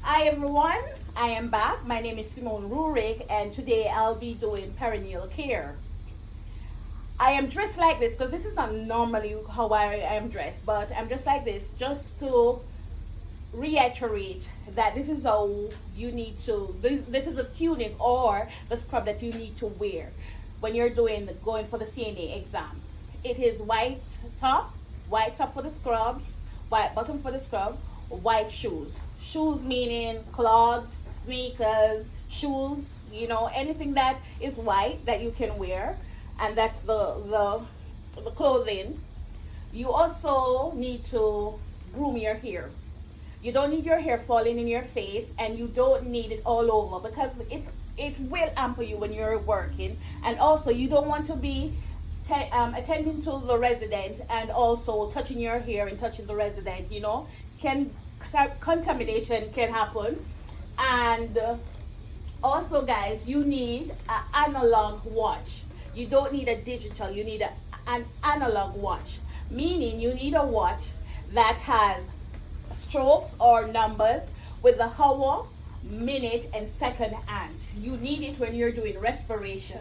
Hi everyone, I am back. My name is Simone Rurik and today I'll be doing perineal care. I am dressed like this because this is not normally how I am dressed, but I'm dressed like this just to reiterate that this is how you need to, this is a tunic or the scrub that you need to wear when you're going for the CNA exam. It is white top for the scrubs, white bottom for the scrub, white shoes. Shoes meaning clogs, sneakers, shoes, anything that is white that you can wear, and that's the clothing. You also need to groom your hair. You don't need your hair falling in your face, and you don't need it all over because it will hamper you when you're working. And also, you don't want to be attending to the resident and also touching your hair and touching the resident. Can contamination can happen. And also, guys, you need an analog watch. You don't need a digital. You need an analog watch, meaning you need a watch that has strokes or numbers with the hour, minute, and second hand. You need it when you're doing respiration.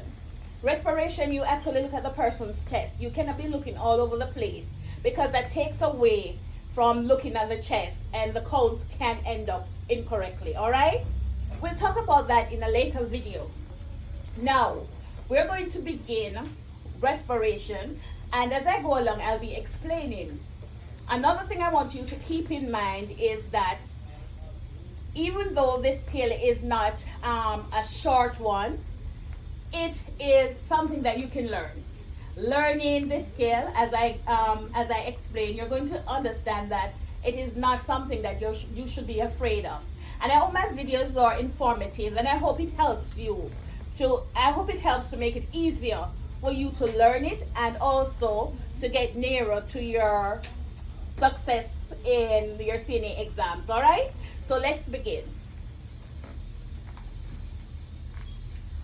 Respiration, you actually look at the person's chest. You cannot be looking all over the place because that takes away from looking at the chest and the counts can end up incorrectly. All right, we'll talk about that in a later video. Now we're going to begin respiration, and as I go along I'll be explaining. Another thing I want you to keep in mind is that even though this skill is not a short one, it is something that you can learn. Learning this skill, as I explain, you're going to understand that it is not something that you should be afraid of. And I hope my videos are informative, and I hope it helps you to make it easier for you to learn it and also to get nearer to your success in your CNA exams. All right, so let's begin.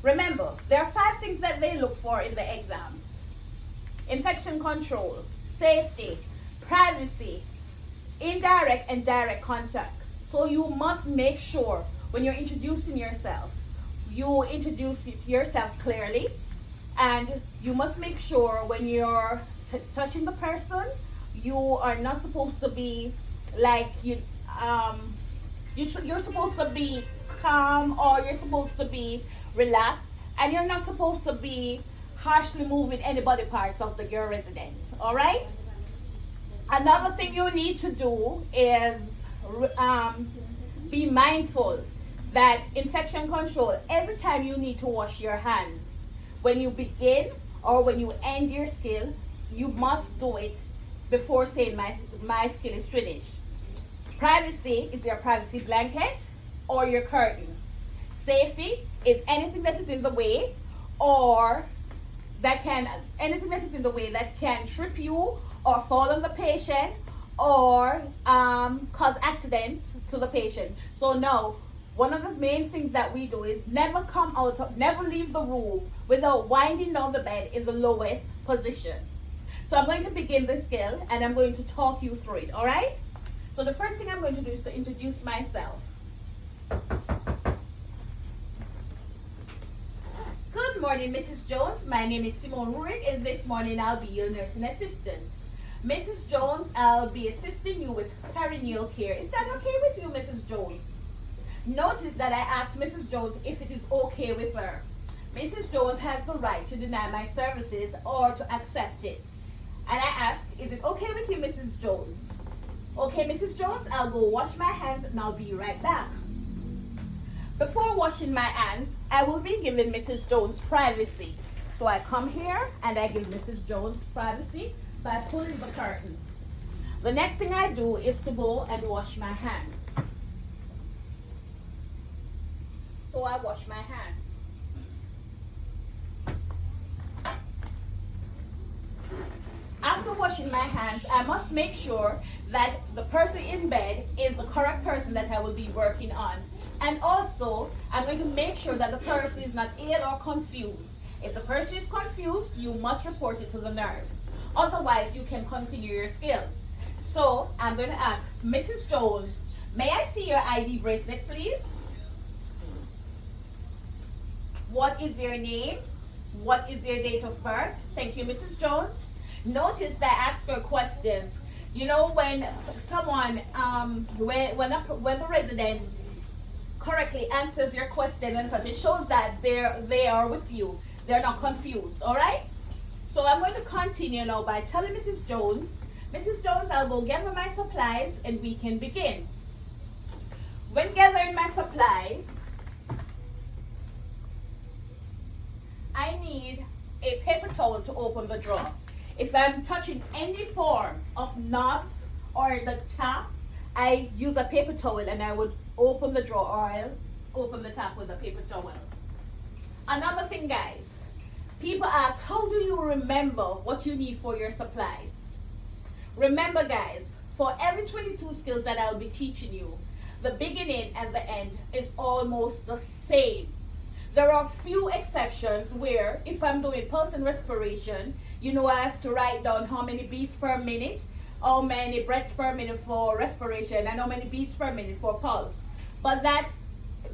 Remember, there are 5 things that they look for in the exam: infection control, safety, privacy, indirect and direct contact. So you must make sure when you're introducing yourself, you introduce yourself clearly, and you must make sure when you're touching the person, you are not supposed to be like you're supposed to be calm, or you're supposed to be relaxed, and you're not supposed to be harshly moving any body parts of your resident. All right, another thing you need to do is be mindful that infection control, every time you need to wash your hands when you begin or when you end your skill, you must do it before saying my skill is finished. Privacy is your privacy blanket or your curtain. Safety is anything that is in the way or anything that is in the way that can trip you or fall on the patient or cause accident to the patient. So now, one of the main things that we do is never leave the room without winding down the bed in the lowest position. So I'm going to begin this skill and I'm going to talk you through it. All right, so the first thing I'm going to do is to introduce myself. Good morning, Mrs. Jones. My name is Simone Rurik, and this morning I'll be your nursing assistant. Mrs. Jones, I'll be assisting you with perineal care. Is that okay with you, Mrs. Jones? Notice that I asked Mrs. Jones if it is okay with her. Mrs. Jones has the right to deny my services or to accept it. And I ask, is it okay with you, Mrs. Jones? Okay, Mrs. Jones, I'll go wash my hands and I'll be right back. Before washing my hands, I will be giving Mrs. Jones privacy. So I come here and I give Mrs. Jones privacy by pulling the curtain. The next thing I do is to go and wash my hands. So I wash my hands. After washing my hands, I must make sure that the person in bed is the correct person that I will be working on. And also, I'm going to make sure that the person is not ill or confused. If the person is confused, you must report it to the nurse. Otherwise, you can continue your skill. So I'm going to ask Mrs. Jones, May I see your ID bracelet, please? What is your name? What is your date of birth? Thank you, Mrs. Jones. Notice that I asked her questions. You know, when someone, when the resident correctly answers your question and such, it shows that they are with you. They're not confused, all right? So I'm going to continue now by telling Mrs. Jones, I'll go gather my supplies and we can begin. When gathering my supplies, I need a paper towel to open the drawer. If I'm touching any form of knobs or the top, I use a paper towel and I would open the drawer, or I'll open the top with a paper towel. Another thing, guys, people ask, how do you remember what you need for your supplies? Remember, guys, for every 22 skills that I'll be teaching you, the beginning and the end is almost the same. There are few exceptions where if I'm doing pulse and respiration, you know I have to write down how many beats per minute, how many breaths per minute for respiration, and how many beats per minute for pulse. But that's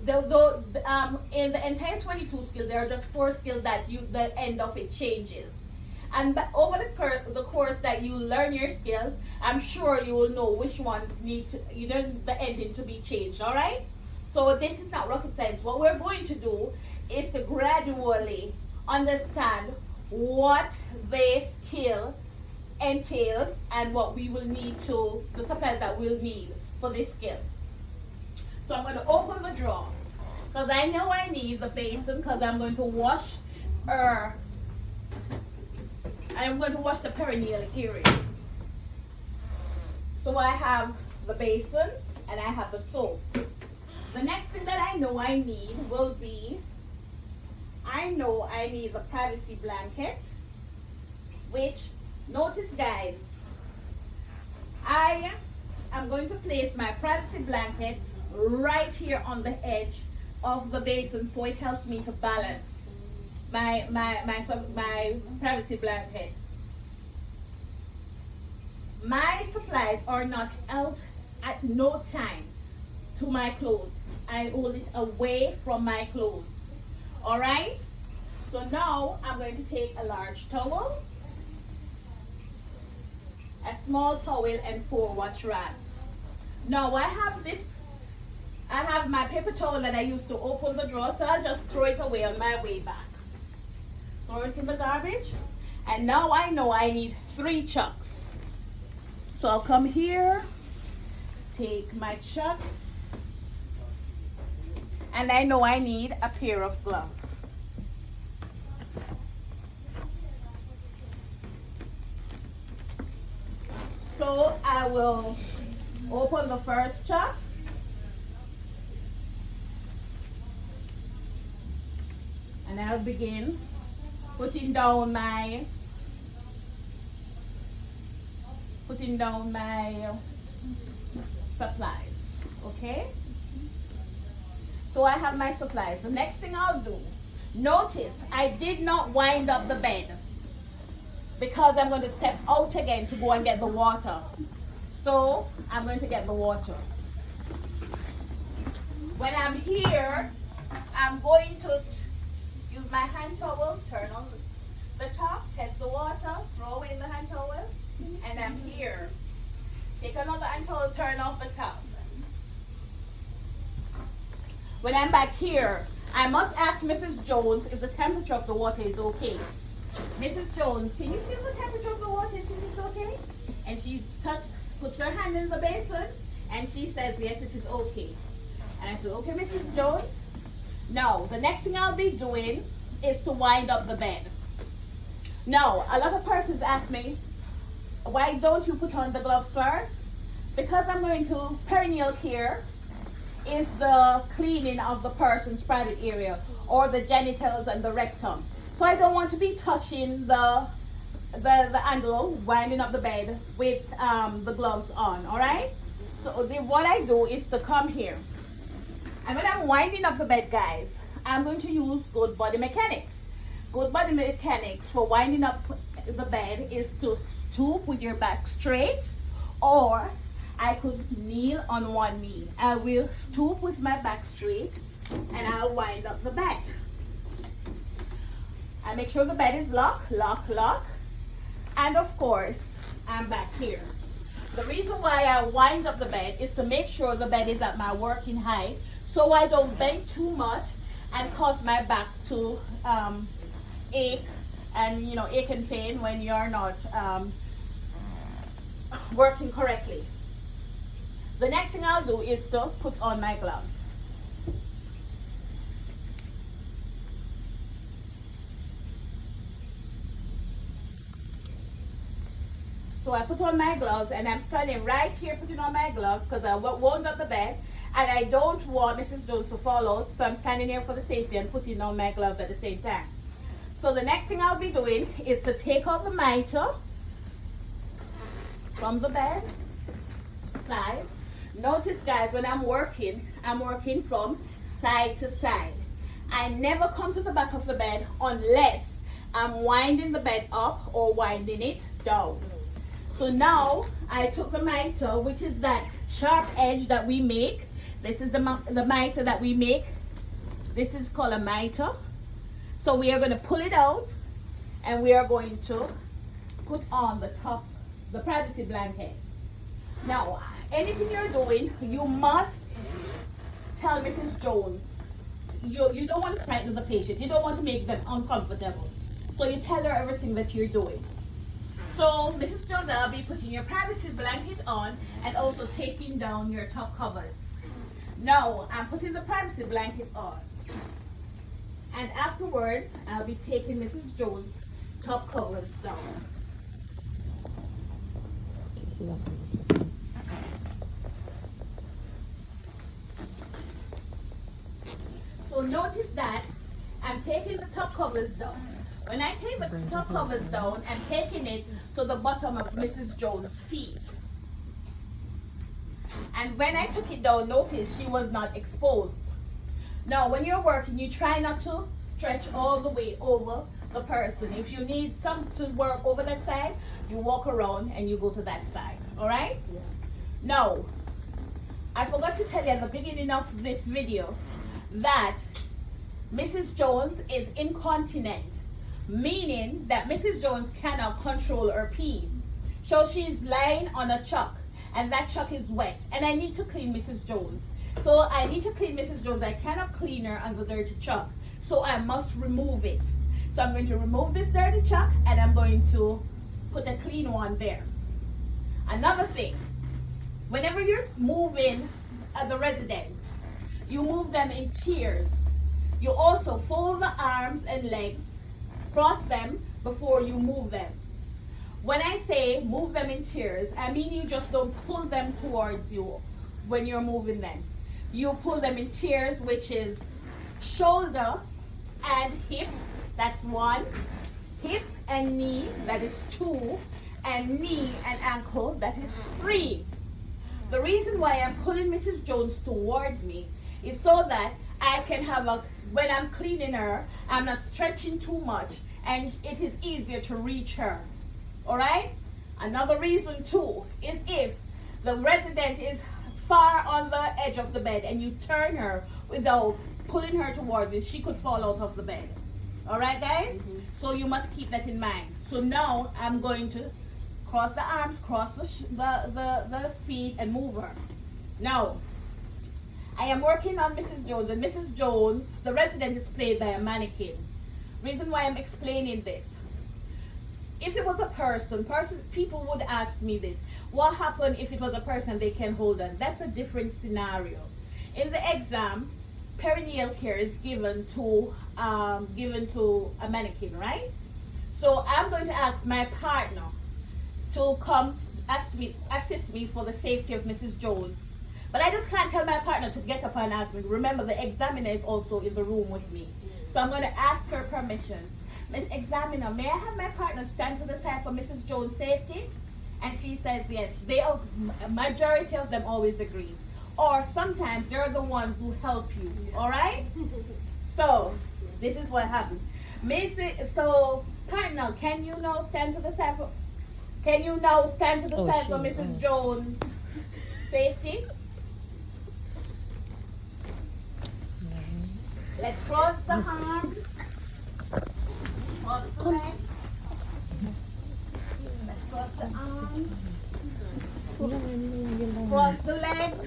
in the entire 22 skills, there are just 4 skills that the end of it changes. And over the course that you learn your skills, I'm sure you will know which ones need the ending to be changed, all right? So this is not rocket science. What we're going to do is to gradually understand what the skill entails and what we will need the supplies that we'll need for this skill. So I'm going to open the drawer because I know I need the basin because I'm going to wash the perineal area. So I have the basin and I have the soap. The next thing that I know I need will be, I know I need the privacy blanket, which, notice guys, I am going to place my privacy blanket right here on the edge of the basin so it helps me to balance my privacy blanket. My supplies are not out at no time to my clothes. I hold it away from my clothes. All right? So now I'm going to take a large towel, a small towel, and 4 wash rags. Now I have my paper towel that I used to open the drawer, so I'll just throw it away on my way back. Throw it in the garbage. And now I know I need 3 chucks. So I'll come here, take my chucks, and I know I need a pair of gloves. So I will open the first chuck. And I'll begin putting down my supplies. Okay? So I have my supplies. The next thing I'll do, notice I did not wind up the bed because I'm going to step out again to go and get the water. So I'm going to get the water. When I'm here, I'm going to use my hand towel, turn on the top, test the water, throw away the hand towel, and I'm here. Take another hand towel, turn off the top. When I'm back here, I must ask Mrs. Jones if the temperature of the water is okay. Mrs. Jones, can you feel the temperature of the water and see if it's okay? And she puts her hand in the basin, and she says, yes, it is okay. And I said, okay, Mrs. Jones. Now, the next thing I'll be doing is to wind up the bed. Now, a lot of persons ask me, why don't you put on the gloves first? Because I'm going to perineal care is the cleaning of the person's private area or the genitals and the rectum. So I don't want to be touching the handle, winding up the bed with the gloves on, all right? So what I do is to come here. And when I'm winding up the bed, guys, I'm going to use good body mechanics. Good body mechanics for winding up the bed is to stoop with your back straight, or I could kneel on one knee. I will stoop with my back straight and I'll wind up the bed. I make sure the bed is locked, lock. And of course, I'm back here. The reason why I wind up the bed is to make sure the bed is at my working height so I don't bend too much and cause my back to ache and ache and pain when you're not working correctly. The next thing I'll do is to put on my gloves. So I put on my gloves and I'm standing right here putting on my gloves because I wound up the bed and I don't want Mrs. Jones to fall out. So I'm standing here for the safety and putting on my gloves at the same time. So the next thing I'll be doing is to take out the mitre from the bed side. Notice guys, when I'm working from side to side. I never come to the back of the bed unless I'm winding the bed up or winding it down. So now I took the mitre, which is that sharp edge that we make. This is the mitre that we make. This is called a mitre. So we are going to pull it out and we are going to put on the top, the privacy blanket. Now, anything you're doing, you must tell Mrs. Jones. You don't want to frighten the patient. You don't want to make them uncomfortable. So you tell her everything that you're doing. So, Mrs. Jones, I'll be putting your privacy blanket on and also taking down your top covers. Now, I'm putting the privacy blanket on. And afterwards, I'll be taking Mrs. Jones' top covers down. So notice that I'm taking the top covers down. When I take the top covers down, I'm taking it to the bottom of Mrs. Jones' feet. And when I took it down, notice she was not exposed. Now, when you're working, you try not to stretch all the way over the person. If you need some to work over that side, you walk around and you go to that side. All right? Yeah. Now, I forgot to tell you at the beginning of this video that Mrs. Jones is incontinent, meaning that Mrs. Jones cannot control her pee. So she's lying on a chuck, and that chuck is wet, and I need to clean Mrs. Jones. So I need to clean Mrs. Jones. I cannot clean her on the dirty chuck, so I must remove it. So I'm going to remove this dirty chuck, and I'm going to put a clean one there. Another thing, whenever you're moving the resident, you move them in tiers. You also fold the arms and legs, cross them before you move them. When I say move them in tiers, I mean you just don't pull them towards you when you're moving them. You pull them in tiers, which is shoulder and hip, that's 1. Hip and knee, that is 2. And knee and ankle, that is 3. The reason why I'm pulling Mrs. Jones towards me is so that I can have when I'm cleaning her, I'm not stretching too much and it is easier to reach her. All right? Another reason too is if the resident is far on the edge of the bed and you turn her without pulling her towards you, she could fall out of the bed. All right, guys? Mm-hmm. So you must keep that in mind. So now I'm going to cross the arms, cross the feet, and move her. Now, I am working on Mrs. Jones, and Mrs. Jones, the resident is played by a mannequin. Reason why I'm explaining this. If it was a person, people would ask me this. What happened if it was a person they can hold on? That's a different scenario. In the exam, perineal care is given to a mannequin, right? So I'm going to ask my partner to come assist me for the safety of Mrs. Jones. But I just can't tell my partner to get up and ask me. Remember, the examiner is also in the room with me. So I'm going to ask her permission. Miss Examiner, may I have my partner stand to the side for Mrs. Jones' safety? And she says yes. Majority of them always agree. Or sometimes they're the ones who help you. All right? So this is what happens. So partner, can you now stand to the side for? Can you now stand to the side for Mrs. Jones? Safety. Let's cross the arms. Cross the legs. Let's cross the arms. Cross the legs.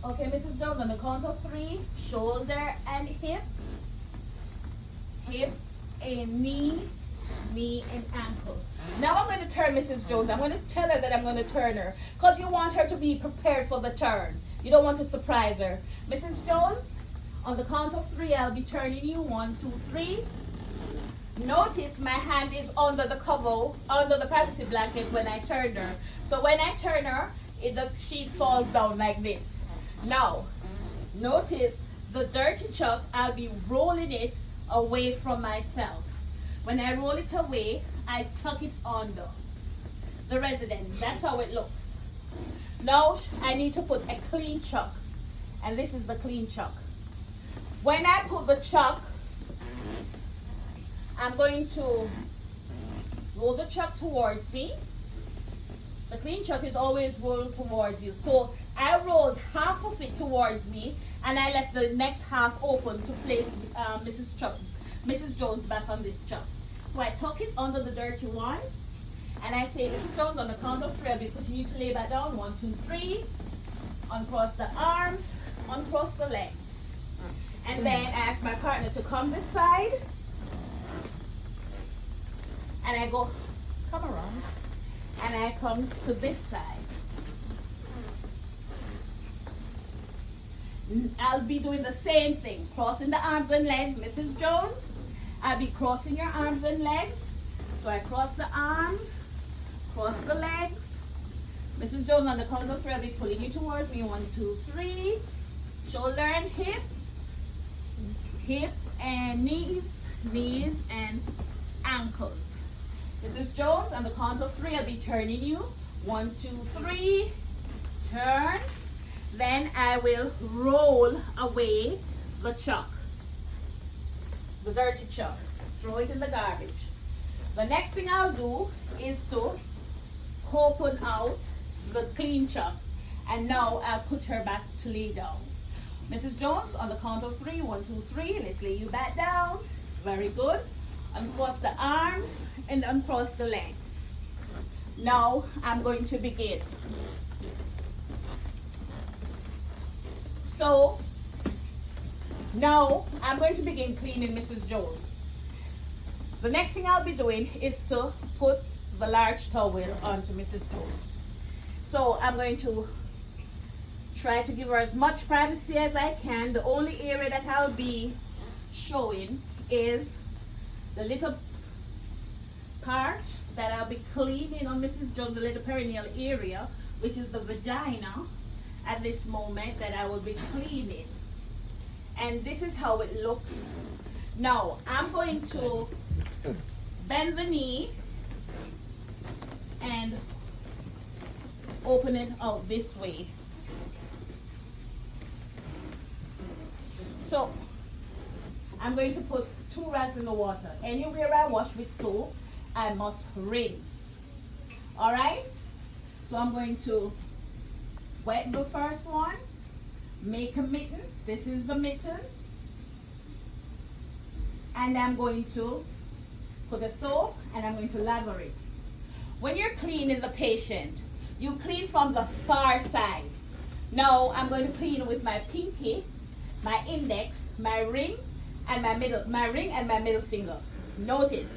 Okay, Mrs. Jones, on the count of 3, shoulder and hip. Hip and knee, knee and ankle. Now I'm going to turn Mrs. Jones. I'm going to tell her that I'm going to turn her because you want her to be prepared for the turn. You don't want to surprise her. Mrs. Jones, on the count of 3, I'll be turning you. 1, 2, 3. Notice my hand is under the cover, under the privacy blanket when I turn her. So when I turn her, the sheet falls down like this. Now, notice the dirty chuck, I'll be rolling it away from myself. When I roll it away, I tuck it under the residence. That's how it looks. Now, I need to put a clean chuck. And this is the clean chuck. When I put the chuck, I'm going to roll the chuck towards me. The clean chuck is always rolled towards you. So I rolled half of it towards me and I left the next half open to place Mrs. Jones back on this chuck. So I tuck it under the dirty one and I say, Mrs. Jones, on the count of 3, I'll be putting you to lay back down. 1, 2, 3. Uncross the arms, uncross the legs. And then I ask my partner to come this side. And I go, come around. And I come to this side. I'll be doing the same thing, crossing the arms and legs. Mrs. Jones, I'll be crossing your arms and legs. So I cross the arms, cross the legs. Mrs. Jones, on the count of 3, I'll be pulling you towards me. 1, 2, 3. Shoulder and hip. Hip and knees, knees and ankles. Mrs. Jones, on the count of 3, I'll be turning you. 1, 2, 3. Turn. Then I will roll away the chuck, the dirty chuck. Throw it in the garbage. The next thing I'll do is to open out the clean chuck. And now I'll put her back to lay down. Mrs. Jones, on the count of 3, 1, 2, 3. Let's lay you back down. Very good. Uncross the arms and uncross the legs. Now I'm going to begin. So now I'm going to begin cleaning Mrs. Jones. The next thing I'll be doing is to put the large towel onto Mrs. Jones. So I'm going to try to give her as much privacy as I can. The only area that I'll be showing is the little part that I'll be cleaning on Mrs. Jones, the little perineal area, which is the vagina at this moment that I will be cleaning. And this is how it looks. Now, I'm going to bend the knee and open it out this way. So, I'm going to put 2 rags in the water. Anywhere I wash with soap, I must rinse. Alright? So I'm going to wet the first one, make a mitten. This is the mitten. And I'm going to put a soap and I'm going to lather it. When you're cleaning the patient, you clean from the far side. Now I'm going to clean with my pinky, my index, my ring and my middle finger. Notice,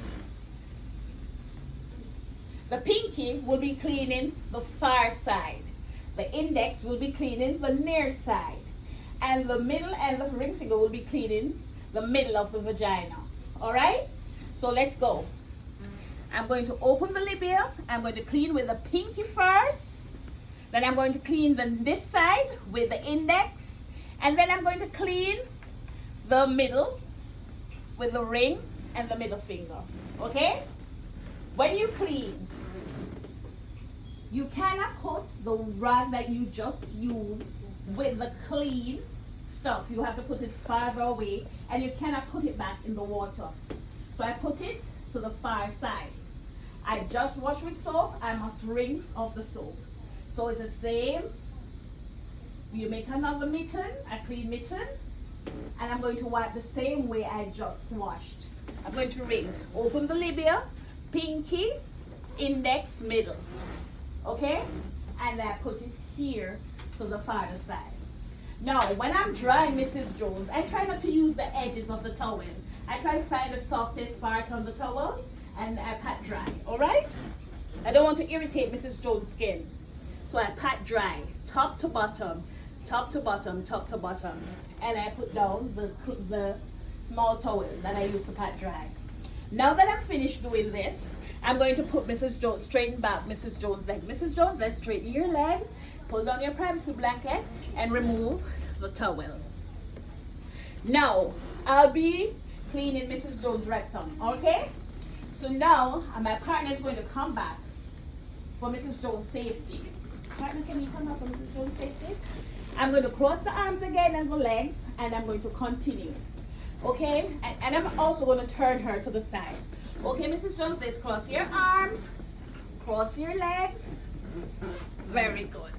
the pinky will be cleaning the far side. The index will be cleaning the near side. And the middle and the ring finger will be cleaning the middle of the vagina. Alright? So let's go. I'm going to open the labia. I'm going to clean with the pinky first. Then I'm going to clean this side with the index. And then I'm going to clean the middle with the ring and the middle finger. Okay? When you clean, you cannot put the rag that you just used with the clean stuff. You have to put it farther away and you cannot put it back in the water. So I put it to the far side. I just wash with soap, I must rinse off the soap. So it's the same. You make another mitten, a clean mitten, and I'm going to wipe the same way I just washed. I'm going to rinse. Open the labia, pinky, index, middle. Okay? And I put it here to the farther side. Now, when I'm drying Mrs. Jones, I try not to use the edges of the towel. I try to find the softest part on the towel and I pat dry. Alright? I don't want to irritate Mrs. Jones' skin. So I pat dry, top to bottom, top to bottom, top to bottom. And I put down the small towel that I use to pat dry. Now that I'm finished doing this, I'm going to put Mrs. Jones, straighten back Mrs. Jones' leg. Mrs. Jones, let's straighten your leg, pull down your privacy blanket, and remove the towel. Now, I'll be cleaning Mrs. Jones' rectum, okay? So now, my partner is going to come back for Mrs. Jones' safety. Partner, can you come back for Mrs. Jones' safety? I'm going to cross the arms again and the legs, and I'm going to continue. Okay? And I'm also going to turn her to the side. Okay, Mrs. Jones, let's cross your arms, cross your legs. Very good.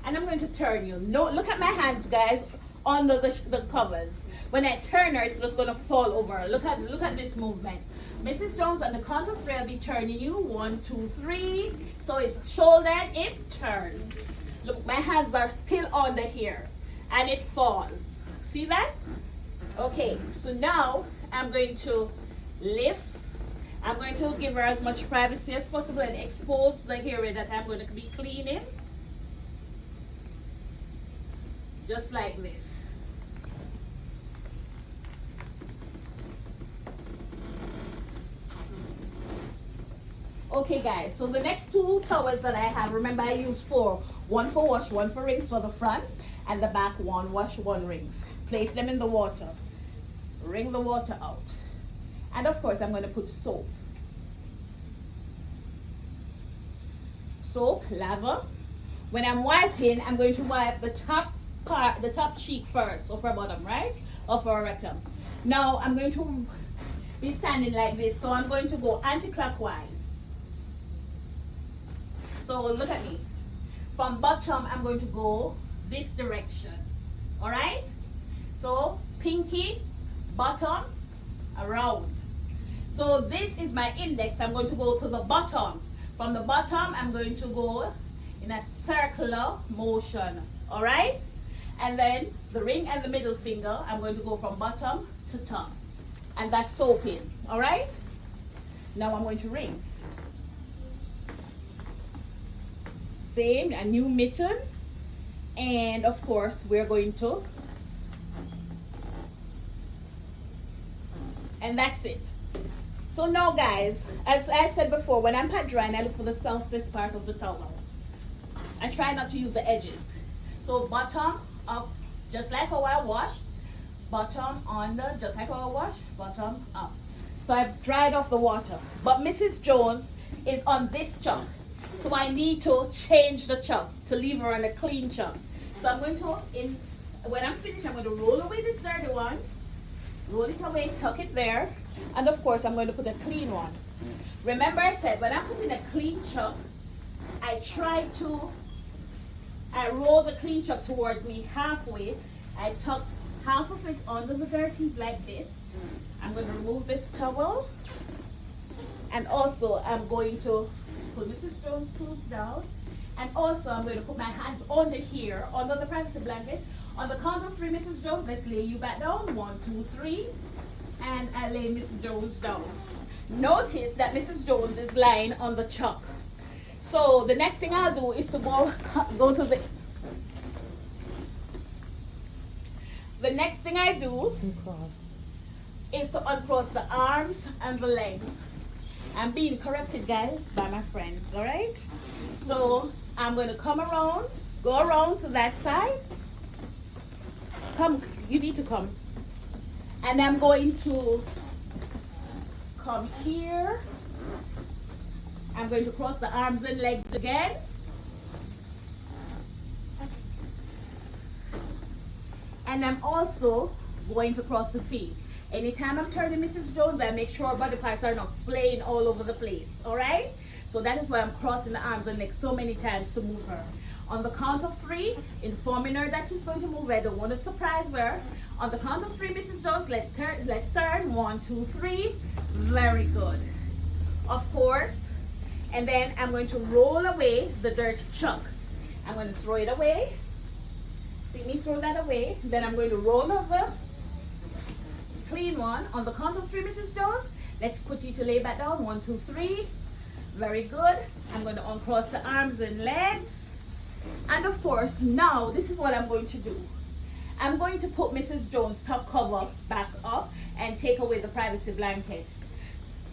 And I'm going to turn you. No, look at my hands, guys, under the covers. When I turn her, it's just going to fall over. Look at this movement. Mrs. Jones, on the count of three, I'll be turning you. 1, 2, 3. So it's shoulder, hip, turn. Look, my hands are still under here. And it falls. See that? Okay, so now I'm going to lift. I'm going to give her as much privacy as possible and expose the area that I'm going to be cleaning. Just like this. Okay guys, so the next two towels that I have, remember I used 4. 1 for wash, 1 for rinse for the front, and the back 1 wash, 1 rinse. Place them in the water. Wring the water out. And of course I'm going to put soap. Soap, lather. When I'm wiping, I'm going to wipe the top part, the top cheek first, or for bottom, right? Or for rectum. Now I'm going to be standing like this, so I'm going to go anti-clockwise. So look at me. From bottom, I'm going to go this direction. Alright? So pinky, bottom, around. So this is my index. I'm going to go to the bottom. From the bottom, I'm going to go in a circular motion. Alright? And then the ring and the middle finger, I'm going to go from bottom to top. And that's soaping. Alright? Now I'm going to rinse. Same, a new mitten. And of course, we're going to. And that's it. So now guys, as I said before, when I'm pat drying, I look for the softest part of the towel. I try not to use the edges. So bottom up, just like how I wash. Bottom under, just like how I wash. Bottom up. So I've dried off the water. But Mrs. Jones is on this chunk. So I need to change the chunk to leave her on a clean chunk. So I'm going to, when I'm finished, I'm going to roll away this dirty one. Roll it away, tuck it there. And of course, I'm going to put a clean one. Remember I said, when I'm putting a clean chunk, I roll the clean chunk towards me halfway. I tuck half of it under the dirty like this. I'm going to remove this towel. And also, I'm going to put Mrs. Jones' clothes down. And also, I'm going to put my hands under here, under the privacy blanket. On the count of 3, Mrs. Jones, let's lay you back down. 1, 2, 3. And I lay Mrs. Jones down. Notice that Mrs. Jones is lying on the chuck. So the next thing I'll do is to go to the next thing I do is to uncross the arms and the legs. I'm being corrected, guys, by my friends, all right? So I'm going to come around, go around to that side. Come, you need to come. And I'm going to come here. I'm going to cross the arms and legs again. And I'm also going to cross the feet. Anytime I'm turning Mrs. Jones, I make sure body parts are not flaying all over the place. All right? So that is why I'm crossing the arms and neck so many times to move her. On the count of 3, informing her that she's going to move. I don't want to surprise her. On the count of 3, Mrs. Jones, let's turn. 1, 2, 3. Very good. Of course. And then I'm going to roll away the dirt chunk. I'm going to throw it away. See me throw that away. Then I'm going to roll over. Clean one. On the count of 3, Mrs. Jones, let's put you to lay back down. 1, 2, 3. Very good. I'm going to uncross the arms and legs. And of course, now this is what I'm going to do. I'm going to put Mrs. Jones' top cover back up and take away the privacy blanket.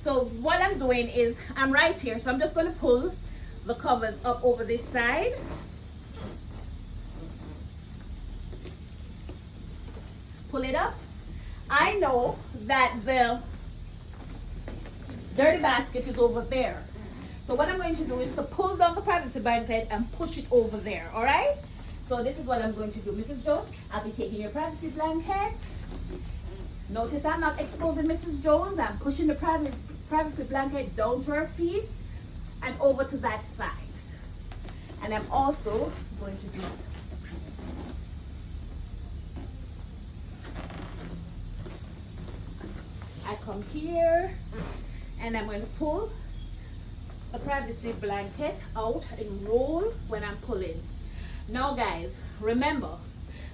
So what I'm doing is, I'm right here, so I'm just going to pull the covers up over this side. Pull it up. I know that the dirty basket is over there. So what I'm going to do is to pull down the privacy blanket and push it over there, all right? So this is what I'm going to do. Mrs. Jones, I'll be taking your privacy blanket. Notice I'm not exposing Mrs. Jones. I'm pushing the privacy blanket down to her feet and over to that side. And I'm also going to do I come here and I'm going to pull the privacy blanket out and roll when I'm pulling. Now guys, remember,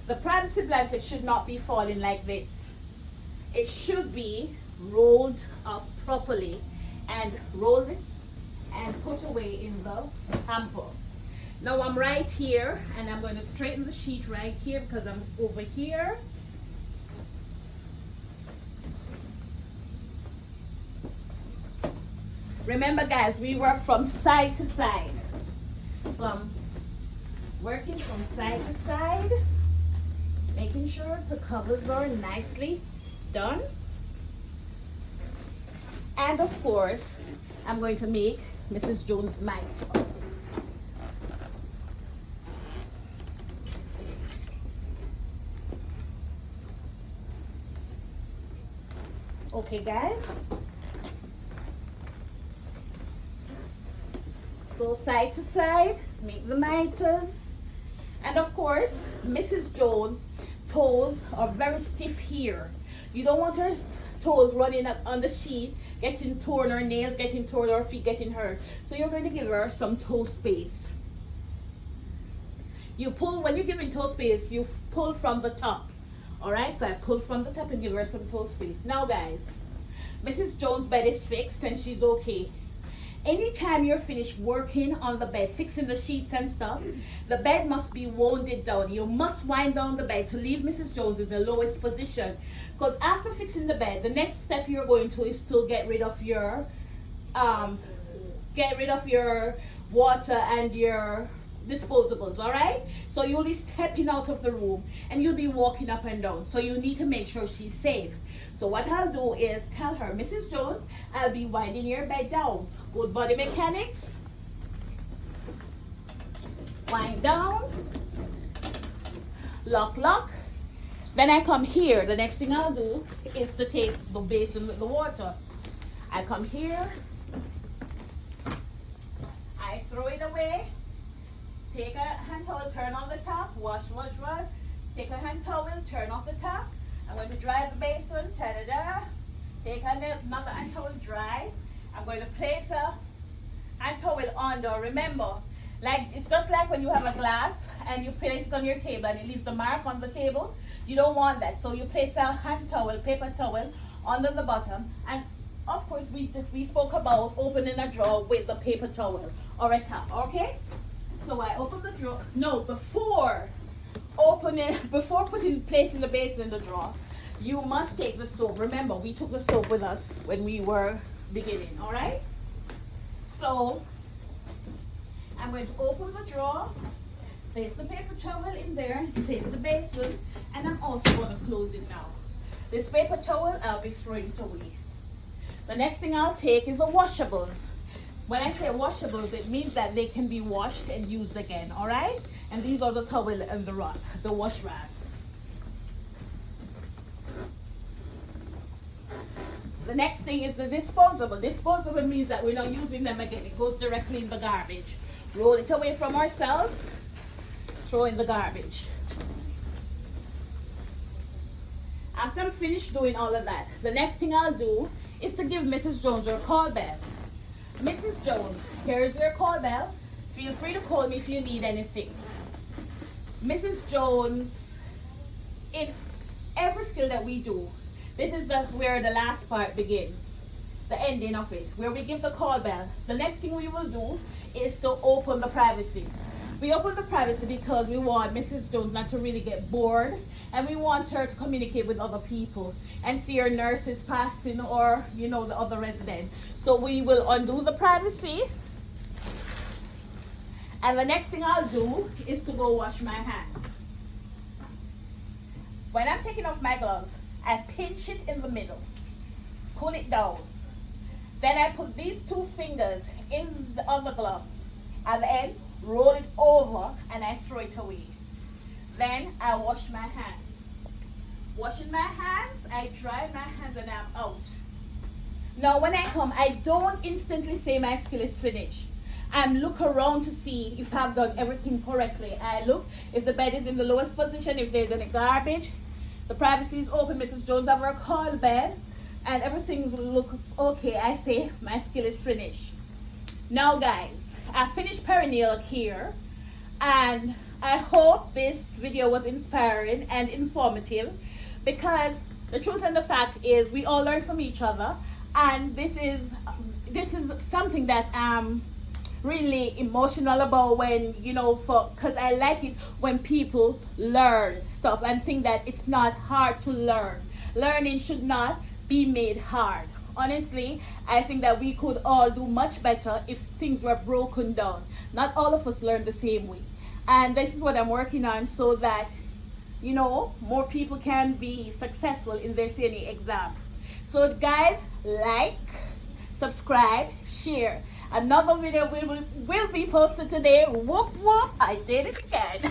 the privacy blanket should not be falling like this. It should be rolled up properly and rolled and put away in the hamper. Now I'm right here and I'm going to straighten the sheet right here because I'm over here. Remember guys, we work from side to side. Working from side to side, making sure the covers are nicely done. And of course, I'm going to make Mrs. Jones' mite. Okay guys. So side to side, make the miters. And of course, Mrs. Jones' toes are very stiff here. You don't want her toes running up on the sheet, getting torn, her nails getting torn, her feet getting hurt. So you're going to give her some toe space. You pull, when you're giving toe space, you pull from the top. Alright, so I pull from the top and give her some toe space. Now guys, Mrs. Jones' bed is fixed and she's okay. Anytime you're finished working on the bed, fixing the sheets and stuff, the bed must be wounded down. You must wind down the bed to leave Mrs. Jones in the lowest position. Because after fixing the bed, the next step you're going to is to get rid of your water and your disposables, all right? So you'll be stepping out of the room and you'll be walking up and down. So you need to make sure she's safe. So what I'll do is tell her, Mrs. Jones, I'll be winding your bed down. Good body mechanics. Wind down. Lock, lock. Then I come here. The next thing I'll do is to take the basin with the water. I come here. I throw it away. Take a hand towel, turn on the top. Wash, wash, wash. Take a hand towel, turn off the top. I'm going to dry the basin. Ta-da-da. Take another hand towel, dry. I'm going to place a hand towel under. Remember, like it's just like when you have a glass and you place it on your table and it leaves the mark on the table. You don't want that. So you place a hand towel, paper towel under the bottom. And of course, we spoke about opening a drawer with the paper towel or a towel, okay? So I open the drawer. No, before placing the basin in the drawer, you must take the soap. Remember, we took the soap with us when we were beginning, all right? So I'm going to open the drawer, place the paper towel in there, place the basin, and I'm also going to close it now. This paper towel, I'll be throwing it away. The next thing I'll take is the washables. When I say washables, it means that they can be washed and used again, all right? And these are the towel and the wash rags. The next thing is the disposable. Disposable means that we're not using them again. It goes directly in the garbage. Roll it away from ourselves, throw in the garbage. After I'm finished doing all of that, the next thing I'll do is to give Mrs. Jones her call bell. Mrs. Jones, here's your call bell. Feel free to call me if you need anything. Mrs. Jones, in every skill that we do, this is where the last part begins, the ending of it, where we give the call bell. The next thing we will do is to open the privacy. We open the privacy because we want Mrs. Jones not to really get bored, and we want her to communicate with other people and see her nurses passing or, you know, the other residents. So we will undo the privacy. And the next thing I'll do is to go wash my hands. When I'm taking off my gloves, I pinch it in the middle, pull it down. Then I put these two fingers in the other gloves. At the end, roll it over and I throw it away. Then I wash my hands. Washing my hands, I dry my hands and I'm out. Now when I come, I don't instantly say my skill is finished. I look around to see if I've done everything correctly. I look if the bed is in the lowest position, if there's any garbage, the privacy is open, Mrs. Jones have her call bed, and everything looks okay. I say my skill is finished. Now guys, I finished perineal care, and I hope this video was inspiring and informative, because the truth and the fact is we all learn from each other, and this is something that I'm really emotional about, when, you know, because I like it when people learn stuff and think that it's not hard to learn. Learning should not be made hard. Honestly, I think that we could all do much better if things were broken down. Not all of us learn the same way, and this is what I'm working on, so that, you know, more people can be successful in their CNA exam. So guys, like, subscribe, share. Another video will be posted today. Whoop whoop, I did it again.